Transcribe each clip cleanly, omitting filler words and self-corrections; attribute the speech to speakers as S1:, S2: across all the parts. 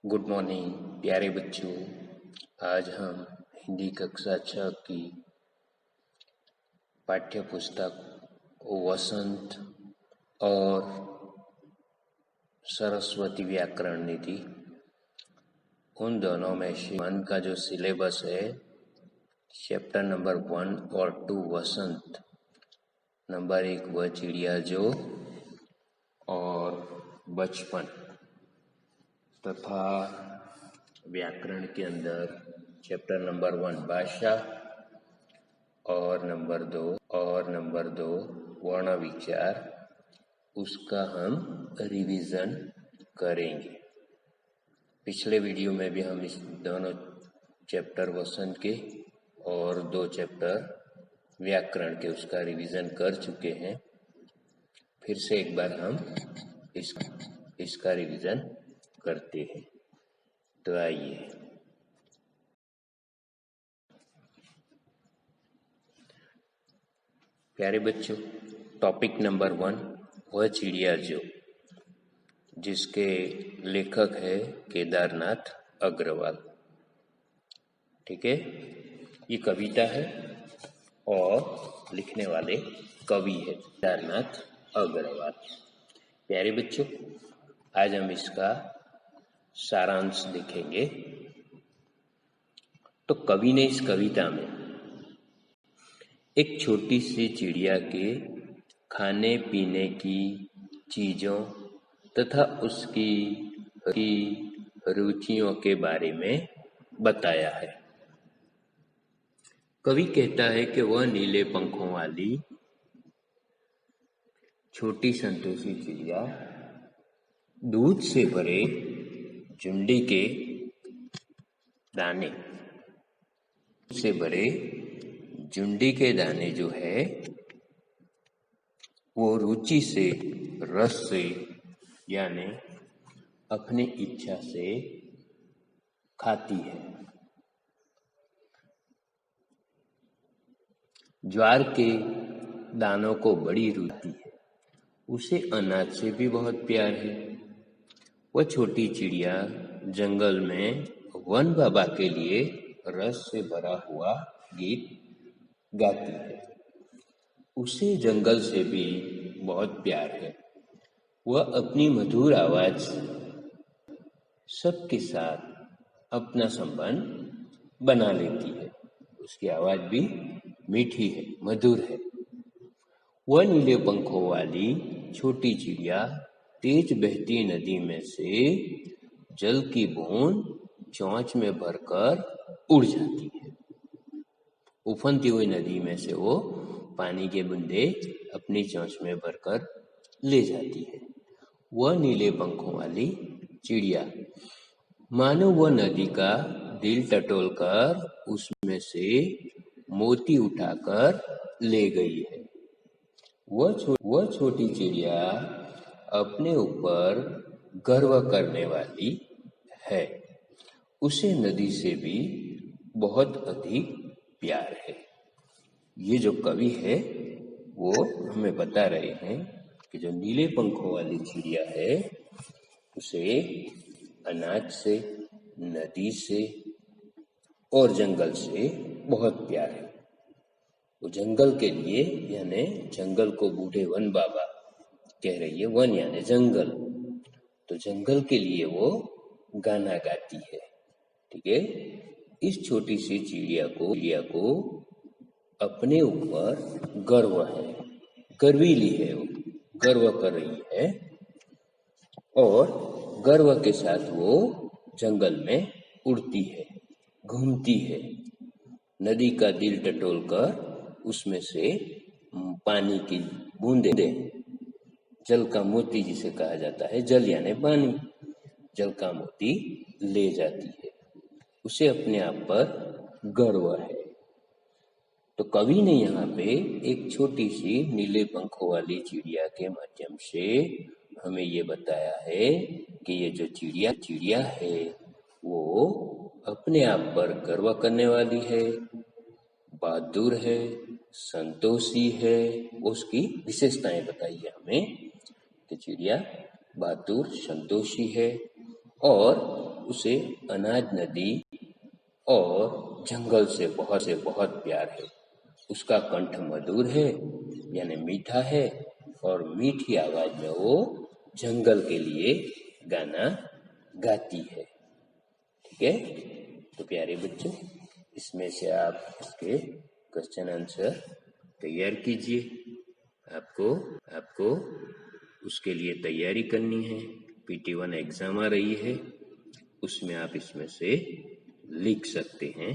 S1: Good morning प्यारे बच्चों। आज हम हिंदी कक्षा 6 की पाठ्य पुस्तक वसंत और सरस्वती व्याकरण निधि उन दोनों में से वन का जो सिलेबस है चैप्टर नंबर 1 और 2 वसंत, नंबर 1 वह चिड़िया जो और बचपन तथा व्याकरण के अंदर चैप्टर नंबर 1 भाषा और नंबर 2 वर्ण विचार, उसका हम रिवीजन करेंगे। पिछले वीडियो में भी हम इस दोनों चैप्टर वसंत के और 2 चैप्टर व्याकरण के उसका रिवीजन कर चुके हैं। फिर से एक बार हम इसका रिवीजन करते हैं। तो आइए, प्यारे बच्चों, टॉपिक नंबर 1 वह चिड़िया जो, जिसके लेखक है केदारनाथ अग्रवाल। ठीक है, ये कविता है और लिखने वाले कवि है केदारनाथ अग्रवाल। प्यारे बच्चों, आज हम इसका सारांश देखेंगे। तो कवि ने इस कविता में एक छोटी सी चिड़िया के खाने पीने की चीजों तथा उसकी रुचियों के बारे में बताया है। कवि कहता है कि वह नीले पंखों वाली छोटी संतोषी चिड़िया दूध से भरे झुंडी के दाने जो है वो रुचि से, रस से, यानी अपनी इच्छा से खाती है। ज्वार के दानों को बड़ी रुचि है, उसे अनाज से भी बहुत प्यार है। वह छोटी चिड़िया जंगल में वन बाबा के लिए रस से भरा हुआ गीत गाती है। उसे जंगल से भी बहुत प्यार है। वह अपनी मधुर आवाज सबके साथ अपना संबंध बना लेती है। उसकी आवाज भी मीठी है, मधुर है। वह नीले पंखों वाली छोटी चिड़िया तेज बहती नदी में से जल की बूंद चोंच में भरकर उड़ जाती है। उफनती हुई नदी में से वो पानी के बूंदे अपनी चोंच में भरकर ले जाती है। वह नीले पंखों वाली चिड़िया मानो वह नदी का दिल टटोलकर उसमें से मोती उठाकर ले गई है। वह छोटी चिड़िया अपने ऊपर गर्व करने वाली है। उसे नदी से भी बहुत अधिक प्यार है। ये जो कवि है वो हमें बता रहे हैं कि जो नीले पंखों वाली चिड़िया है उसे अनाज से, नदी से और जंगल से बहुत प्यार है। वो जंगल के लिए, यानी जंगल को बूढ़े वन बाबा कह रही है। वन यानी जंगल, तो जंगल के लिए वो गाना गाती है। ठीक है, इस छोटी सी चिड़िया को अपने ऊपर गर्व है, गर्वीली है, वो गर्व कर रही है और गर्व के साथ वो जंगल में उड़ती है, घूमती है। नदी का दिल टटोलकर उसमें से पानी की बूंदें, जल का मोती जिसे कहा जाता है, जल यानी पानी, जल का मोती ले जाती है। उसे अपने आप पर गर्व है। तो कवि ने यहाँ पे एक छोटी सी नीले पंखों वाली चिड़िया के माध्यम से हमें ये बताया है कि ये जो चिड़िया है वो अपने आप पर गर्व करने वाली है, बहादुर है, संतोषी है। उसकी विशेषताएं बताई है हमें कि चिड़िया बहादुर, संतोषी है और उसे अनाज नदी और जंगल से बहुत प्यार है। उसका कंठ मधुर है यानी मीठा है और मीठी आवाज में वो जंगल के लिए गाना गाती है। ठीक है, तो प्यारे बच्चों, इसमें से आप इसके क्वेश्चन आंसर तैयार कीजिए। आपको उसके लिए तैयारी करनी है। PT1 एग्जाम आ रही है, उसमें आप इसमें से लिख सकते हैं।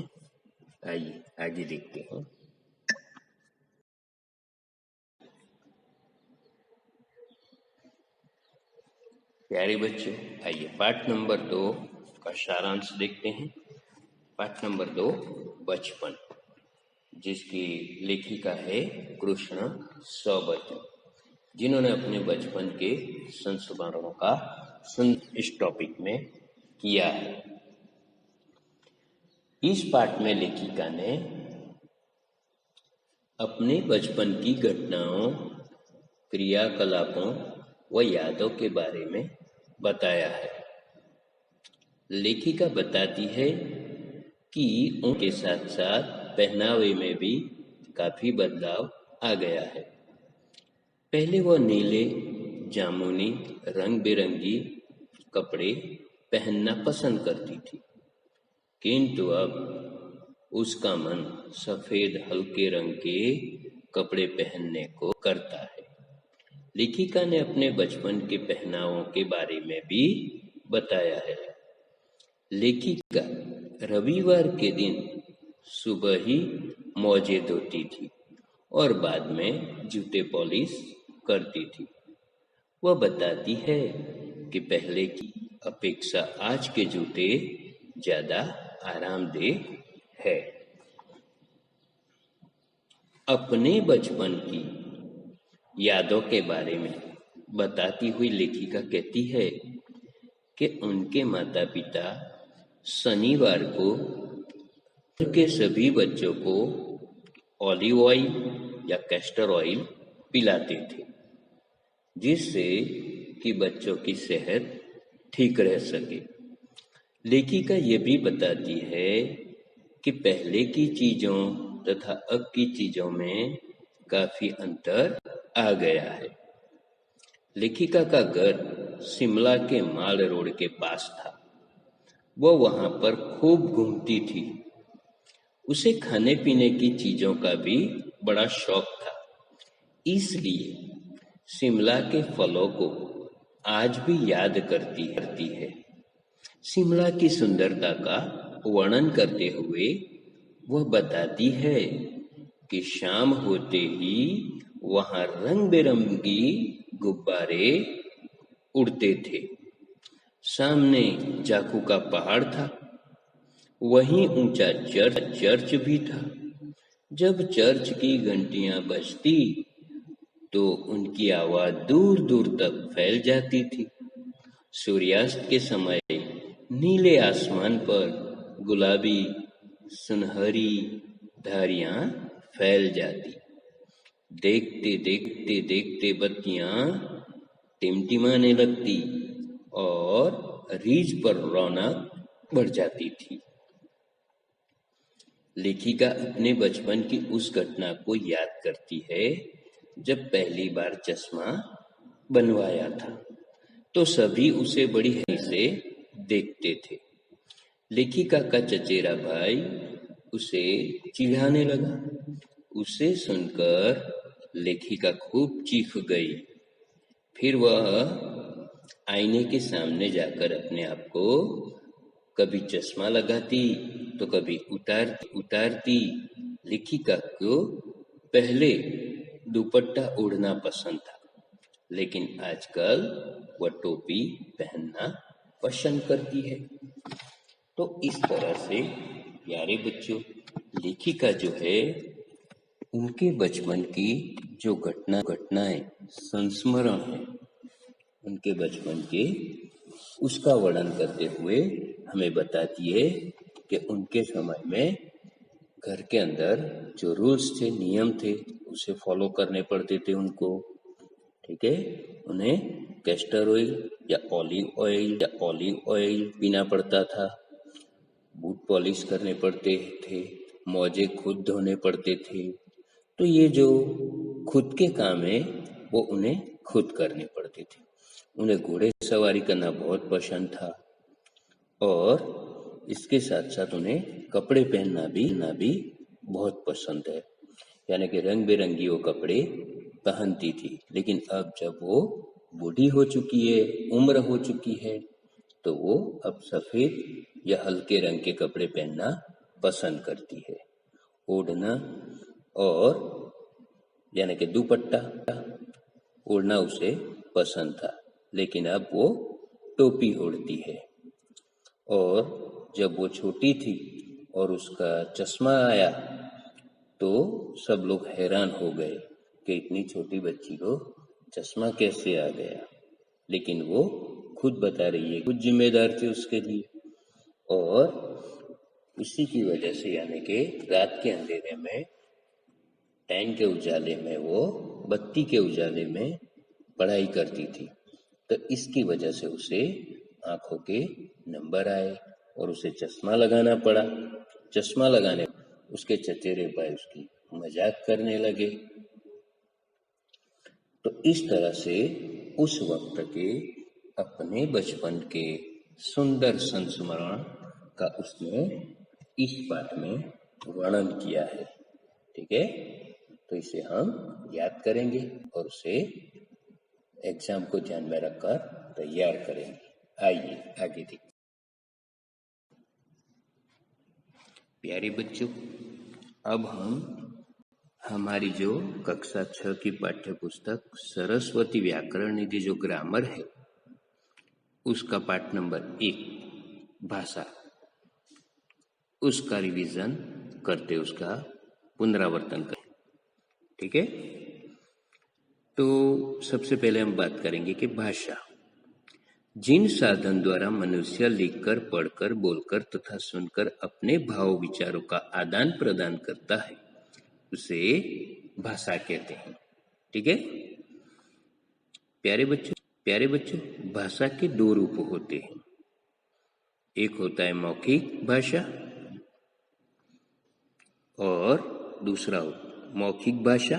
S1: आइए आगे देखते हैं। प्यारे बच्चों, आइए पाठ नंबर 2 का सारांश देखते हैं। पाठ नंबर 2 बचपन, जिसकी लेखिका है कृष्ण सौबर्जन, जिन्होंने अपने बचपन के संस्मरणों का इस टॉपिक में किया है। इस पाठ में लेखिका ने अपने बचपन की घटनाओं, क्रियाकलापों व यादों के बारे में बताया है। लेखिका बताती है कि उनके साथ साथ पहनावे में भी काफी बदलाव आ गया है। पहले वह नीले, जामुनी, रंग बिरंगी कपड़े पहनना पसंद करती थी, किंतु अब उसका मन सफेद हल्के रंग के कपड़े पहनने को करता है। लेखिका ने अपने बचपन के पहनावों के बारे में भी बताया है। लेखिका रविवार के दिन सुबह ही मोजे धोती थी और बाद में जूते पॉलिश करती थी। वह बताती है कि पहले की अपेक्षा आज के जूते ज्यादा आरामदेह है। अपने बचपन की यादों के बारे में बताती हुई लेखिका कहती है कि उनके माता पिता शनिवार को के सभी बच्चों को ऑलिव ऑयल या कैस्टर ऑयल पिलाते थे, जिससे कि बच्चों की सेहत ठीक रह सके। लेखिका ये भी बताती है कि पहले की चीजों तथा अब की चीजों में काफी अंतर आ गया है। लेखिका का घर शिमला के माल रोड के पास था। वह वहां पर खूब घूमती थी। उसे खाने पीने की चीजों का भी बड़ा शौक था, इसलिए शिमला के फलों को आज भी याद करती है। शिमला की सुंदरता का वर्णन करते हुए वह बताती है कि शाम होते ही वहां रंग बिरंगी गुब्बारे उड़ते थे। सामने जाकू का पहाड़ था, वहीं ऊंचा चर्च भी था। जब चर्च की घंटियां बजती तो उनकी आवाज दूर दूर तक फैल जाती थी। सूर्यास्त के समय नीले आसमान पर गुलाबी सुनहरी धारियां फैल जाती। देखते देखते देखते बत्तियां टिमटिमाने लगती और रीछ पर रौनक बढ़ जाती थी। लेखिका अपने बचपन की उस घटना को याद करती है जब पहली बार चश्मा बनवाया था, तो सभी उसे बड़ी हैरानी से देखते थे। लेखिका का चचेरा भाई उसे चिढ़ाने लगा। उसे सुनकर लेखिका खूब चीख गई। फिर वह आईने के सामने जाकर अपने आप को कभी चश्मा लगाती तो कभी उतारती। लेखिका को पहले दुपट्टा ओढ़ना पसंद था, लेकिन आजकल वह टोपी पहनना पसंद करती है। तो इस तरह से प्यारे बच्चों, लेखिका जो है उनके बचपन की जो घटनाएं संस्मरण है उनके बचपन के, उसका वर्णन करते हुए हमें बताती है कि उनके समय में घर के अंदर जो रूल्स थे, नियम थे, उसे फॉलो करने पड़ते थे उनको। ठीक है, उन्हें कैस्टर ऑयल या ऑलिव ऑयल पीना पड़ता था, बूट पॉलिश करने पड़ते थे, मोजे खुद धोने पड़ते थे। तो ये जो खुद के काम है वो उन्हें खुद करने पड़ते थे। उन्हें घोड़े सवारी करना बहुत पसंद था और इसके साथ साथ उन्हें कपड़े पहनना भी बहुत पसंद है, यानी कि रंग बिरंगी वो कपड़े पहनती थी। लेकिन अब जब वो बूढ़ी हो चुकी है, उम्र हो चुकी है, तो वो अब सफेद या हल्के रंग के कपड़े पहनना पसंद करती है। ओढ़ना और यानी कि दुपट्टा ओढ़ना उसे पसंद था, लेकिन अब वो टोपी ओढ़ती है। और जब वो छोटी थी और उसका चश्मा आया तो सब लोग हैरान हो गए कि इतनी छोटी बच्ची को चश्मा कैसे आ गया। लेकिन वो खुद बता रही है, खुद जिम्मेदार थी उसके लिए, और उसी की वजह से यानी कि रात के अंधेरे में, टैंक के उजाले में, वो बत्ती के उजाले में पढ़ाई करती थी। तो इसकी वजह से उसे आंखों के नंबर आए और उसे चश्मा लगाना पड़ा। चश्मा लगाने उसके चचेरे भाई उसकी मजाक करने लगे। तो इस तरह से उस वक्त के अपने बचपन के सुंदर संस्मरण का उसने इस पाठ में वर्णन किया है। ठीक है, तो इसे हम याद करेंगे और उसे एग्जाम को ध्यान में रखकर तैयार करेंगे। आइए आगे देखते। प्यारे बच्चों, अब हम हमारी जो कक्षा 6 की पाठ्य पुस्तक सरस्वती व्याकरण निधि जो ग्रामर है, उसका पाठ नंबर 1 भाषा, उसका रिवीजन करते, उसका पुनरावर्तन करें। ठीक है, तो सबसे पहले हम बात करेंगे कि भाषा जिन साधन द्वारा मनुष्य लिखकर, पढ़कर, बोलकर तथा सुनकर अपने भाव विचारों का आदान प्रदान करता है उसे भाषा कहते हैं। ठीक है प्यारे बच्चों, भाषा के 2 रूप होते हैं। एक होता है मौखिक भाषा और दूसरा मौखिक भाषा,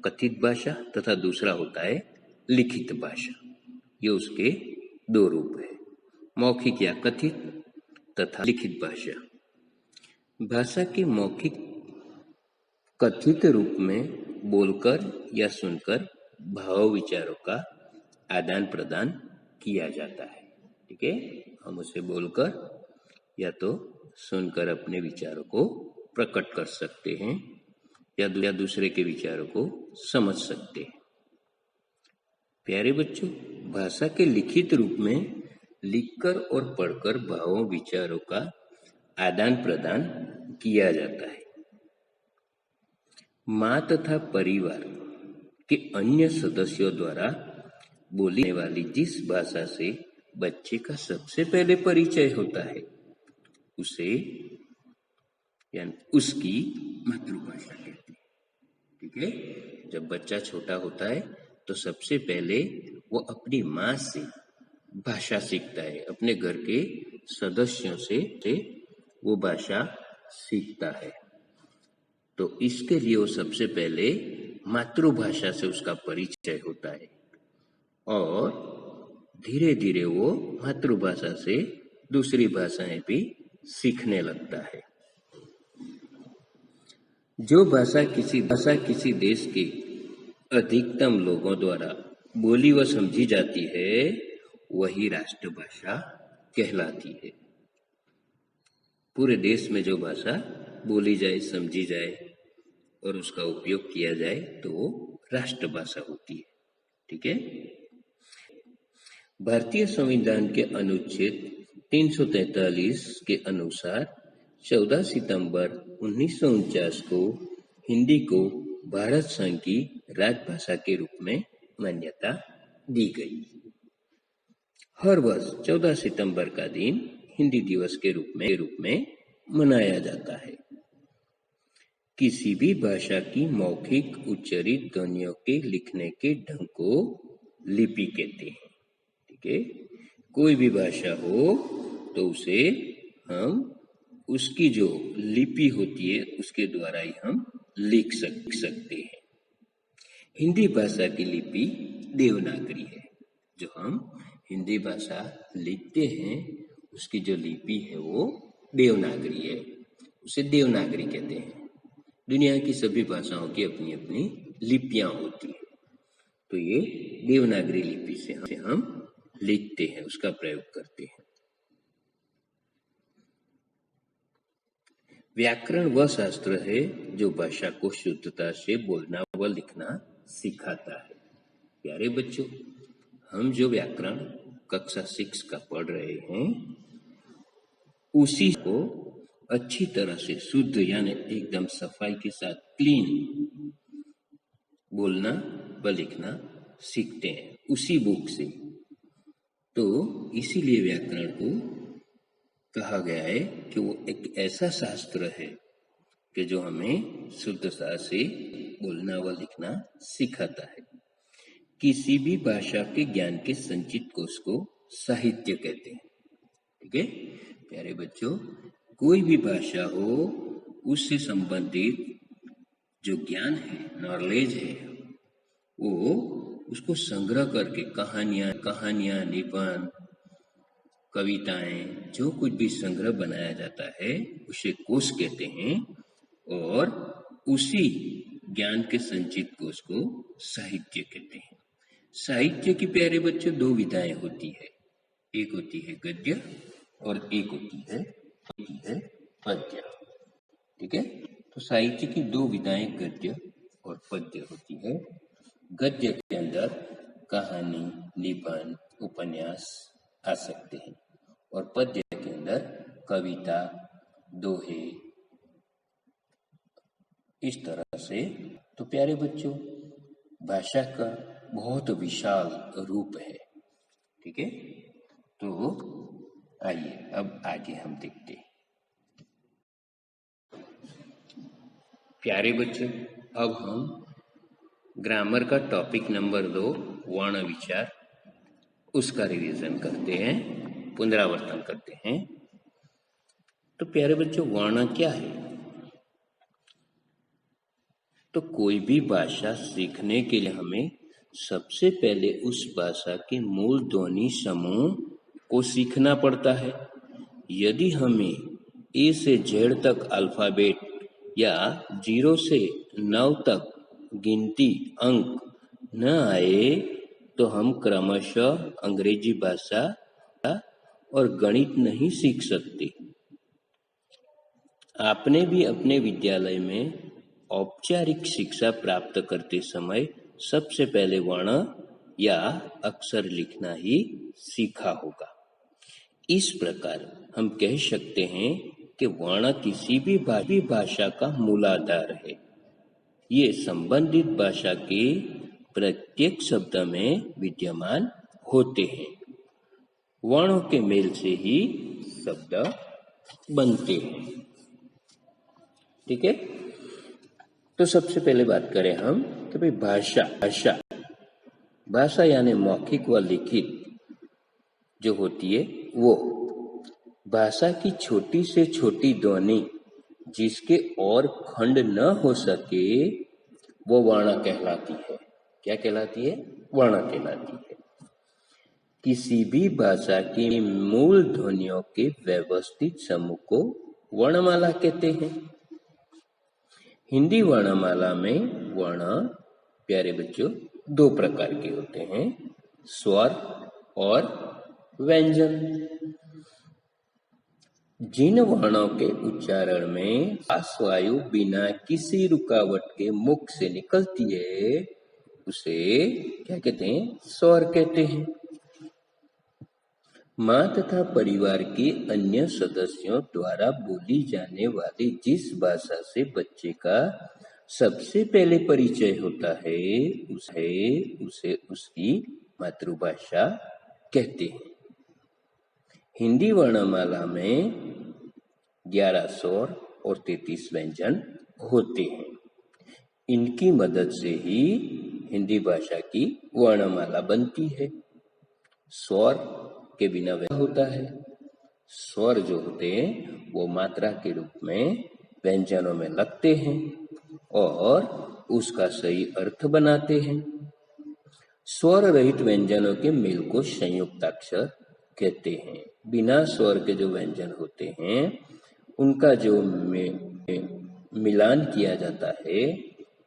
S1: कथित भाषा, तथा दूसरा होता है लिखित भाषा। ये उसके 2 रूप है, मौखिक या कथित तथा लिखित भाषा। भाषा के मौखिक कथित रूप में बोलकर या सुनकर भाव विचारों का आदान प्रदान किया जाता है। ठीक है, हम उसे बोलकर या तो सुनकर अपने विचारों को प्रकट कर सकते हैं या दूसरे के विचारों को समझ सकते हैं। प्यारे बच्चों, भाषा के लिखित रूप में लिखकर और पढ़कर भावों विचारों का आदान प्रदान किया जाता है। माँ तथा परिवार के अन्य सदस्यों द्वारा बोली जाने वाली जिस भाषा से बच्चे का सबसे पहले परिचय होता है उसे यानी उसकी मातृभाषा कहते हैं। ठीक है, जब बच्चा छोटा होता है तो सबसे पहले वो अपनी माँ से भाषा सीखता है, अपने घर के सदस्यों से वो भाषा सीखता है। तो इसके लिए वो सबसे पहले मातृभाषा से उसका परिचय होता है और धीरे धीरे वो मातृभाषा से दूसरी भाषाएं भी सीखने लगता है। जो भाषा किसी देश के अधिकतम लोगों द्वारा बोली व समझी जाती है वही राष्ट्रभाषा कहलाती है। पूरे देश में जो भाषा बोली जाए, समझी जाए और उसका उपयोग किया जाए तो वो राष्ट्रभाषा होती है। ठीक है, भारतीय संविधान के अनुच्छेद 343 के अनुसार 14 सितंबर 1949 को हिंदी को भारत संघ की राजभाषा के रूप में मान्यता दी गई। हर वर्ष 14 सितंबर का दिन हिंदी दिवस के रूप में मनाया जाता है। किसी भी भाषा की मौखिक उच्चरित ध्वनियों के लिखने के ढंग को लिपि कहते हैं। ठीक है। कोई भी भाषा हो तो उसे हम उसकी जो लिपि होती है उसके द्वारा ही हम लिख सकते हैं। हिंदी भाषा की लिपि देवनागरी है। जो हम हिंदी भाषा लिखते हैं उसकी जो लिपि है वो देवनागरी है, उसे देवनागरी कहते हैं। दुनिया की सभी भाषाओं की अपनी अपनी लिपियां होती हैं, तो ये देवनागरी लिपि से हम लिखते हैं, उसका प्रयोग करते हैं। व्याकरण वह शास्त्र है जो भाषा को शुद्धता से बोलना व लिखना सिखाता है। प्यारे बच्चों, हम जो व्याकरण कक्षा 6 का पढ़ रहे हैं उसी को अच्छी तरह से शुद्ध यानी एकदम सफाई के साथ क्लीन बोलना व लिखना सीखते हैं उसी बुक से। तो इसीलिए व्याकरण को कहा गया है कि वो एक ऐसा शास्त्र है कि जो हमें शुद्धता से बोलना व लिखना सिखाता है। किसी भी भाषा के ज्ञान के संचित कोश को साहित्य कहते हैं। ठीक है प्यारे बच्चों, कोई भी भाषा हो उससे संबंधित जो ज्ञान है, नॉलेज है, वो उसको संग्रह करके कहानियां, निबंध, कविताएं, जो कुछ भी संग्रह बनाया जाता है उसे कोश कहते हैं। और उसी ज्ञान के संचित कोश को साहित्य कहते हैं। साहित्य की प्यारे बच्चों दो विधाएं होती है, एक होती है गद्य और एक होती है पद्य। ठीक है, तो साहित्य की दो विधाएं गद्य और पद्य होती है। गद्य के अंदर कहानी, निबंध, उपन्यास आ सकते हैं और पद्य के अंदर कविता, दोहे, इस तरह से। तो प्यारे बच्चों, भाषा का बहुत विशाल रूप है। ठीक है, तो आइए अब आगे हम देखते हैं। प्यारे बच्चों, अब हम ग्रामर का टॉपिक नंबर 2 वर्ण विचार, उसका रिवीजन करते हैं, पुनरावर्तन करते हैं। तो प्यारे बच्चों, वर्ण क्या है? तो कोई भी भाषा सीखने के लिए हमें सबसे पहले उस भाषा के मूल ध्वनि समूह को सीखना पड़ता है। यदि हमें ए से जेड तक अल्फाबेट या 0 से 9 तक गिनती अंक न आए तो हम क्रमशः अंग्रेजी भाषा और गणित नहीं सीख सकते। आपने भी अपने विद्यालय में औपचारिक शिक्षा प्राप्त करते समय सबसे पहले वर्ण या अक्षर लिखना ही सीखा होगा। इस प्रकार हम कह सकते हैं कि वर्ण किसी भी भाषा का मूलाधार है। ये संबंधित भाषा के प्रत्येक शब्द में विद्यमान होते हैं। वर्णों के मेल से ही शब्द बनते हैं। ठीक है, तो सबसे पहले बात करें हम कि भाई भाषा यानी मौखिक व लिखित जो होती है वो भाषा की छोटी से छोटी ध्वनि जिसके और खंड न हो सके वो वर्ण कहलाती है। क्या कहलाती है? वर्ण कहलाती है। किसी भी भाषा की मूल ध्वनियों के व्यवस्थित समूह को वर्णमाला कहते हैं। हिंदी वर्णमाला में वर्ण प्यारे बच्चों दो प्रकार के होते हैं, स्वर और व्यंजन। जिन वर्णों के उच्चारण में श्वास वायु बिना किसी रुकावट के मुख से निकलती है उसे क्या कहते हैं? स्वर कहते हैं। माँ तथा परिवार के अन्य सदस्यों द्वारा बोली जाने वाली जिस भाषा से बच्चे का सबसे पहले परिचय होता है उसे उसकी मातृभाषा कहते हैं। हिंदी वर्णमाला में 11 स्वर और 33 व्यंजन होते हैं। इनकी मदद से ही हिंदी भाषा की वर्णमाला बनती है। स्वर के बिना व्यंजन होता है। स्वर जो होते हैं वो मात्रा के रूप में व्यंजनों में लगते हैं और उसका सही अर्थ बनाते हैं। स्वर रहित व्यंजनों के मेल को संयुक्ताक्षर कहते हैं। बिना स्वर के जो व्यंजन होते हैं उनका जो मिलान किया जाता है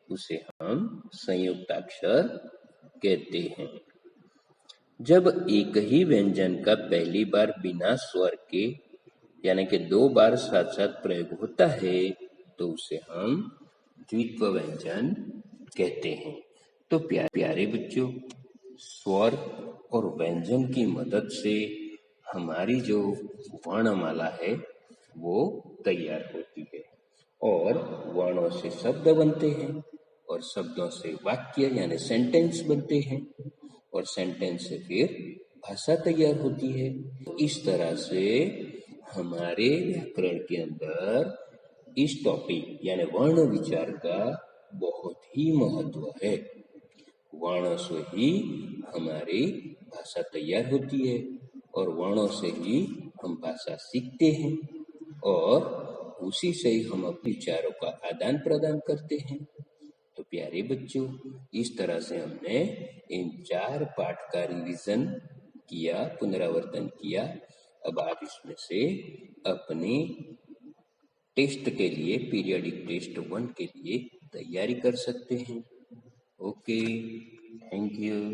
S1: उसे हम संयुक्ताक्षर कहते हैं। जब एक ही व्यंजन का पहली बार बिना स्वर के यानी कि 2 बार साथ साथ प्रयोग होता है तो उसे हम द्वित्व व्यंजन कहते हैं। तो प्यारे बच्चों, स्वर और व्यंजन की मदद से हमारी जो वर्णमाला है वो तैयार होती है और वर्णों से शब्द बनते हैं और शब्दों से वाक्य यानी सेंटेंस बनते हैं और सेंटेंस से फिर भाषा तैयार होती है। इस तरह से हमारे व्याकरण के अंदर इस टॉपिक यानी वर्ण विचार का बहुत ही महत्व है। वर्णों से ही हमारी भाषा तैयार होती है और वर्णों से ही हम भाषा सीखते हैं और उसी से ही हम अपने विचारों का आदान प्रदान करते हैं। तो प्यारे बच्चों, इस तरह से हमने इन 4 पाठ का रिवीजन किया, पुनरावर्तन किया। अब आप इसमें से अपने टेस्ट के लिए, पीरियडिक टेस्ट 1 के लिए तैयारी कर सकते हैं। Okay, thank you.